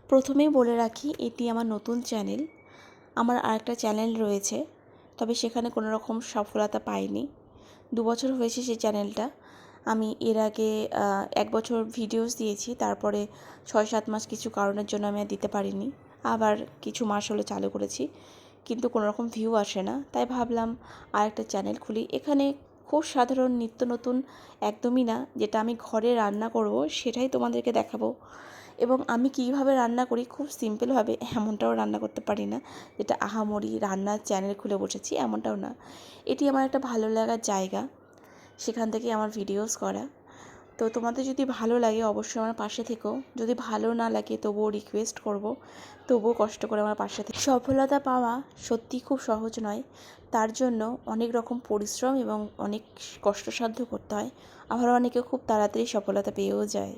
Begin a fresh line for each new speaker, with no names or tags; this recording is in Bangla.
প্রথমেই বলে রাখি, এটি আমার নতুন চ্যানেল। আমার আরেকটা চ্যানেল রয়েছে, তবে সেখানে কোনো রকম সফলতা পাইনি। 2 বছর হয়েছে সেই চ্যানেলটা। আমি এর আগে 1 বছর ভিডিওস দিয়েছি, তারপরে 6-7 মাস কিছু কারণের জন্য আমি আর দিতে পারিনি। আবার কিছু মাস হলো চালু করেছি, কিন্তু কোনো রকম ভিউ আসে না। তাই ভাবলাম আরেকটা চ্যানেল খুলি। এখানে খুব সাধারণ নিত্য নতুন, একদমই না যেটা আমি ঘরে রান্না করব সেটাই তোমাদেরকে দেখাবো। এবং আমি কীভাবে রান্না করি, খুব সিম্পলভাবে, এমনটাও রান্না করতে পারি না যেটা আহামরি রান্নার চ্যানেল খুলে বসেছি, এমনটাও না। এটি আমার একটা ভালো লাগার জায়গা, সেখান থেকে আমার ভিডিওস করা। তো তোমাদের যদি ভালো লাগে অবশ্যই আমার পাশে থেকো। যদি ভালো না লাগে তবুও রিকোয়েস্ট করব, তবুও কষ্ট করে আমার পাশে থেকে। সফলতা পাওয়া সত্যিই খুব সহজ নয়, তার জন্য অনেক রকম পরিশ্রম এবং অনেক কষ্টসাধ্য করতে হয়। আবার অনেকে খুব তাড়াতাড়ি সফলতা পেয়েও যায়।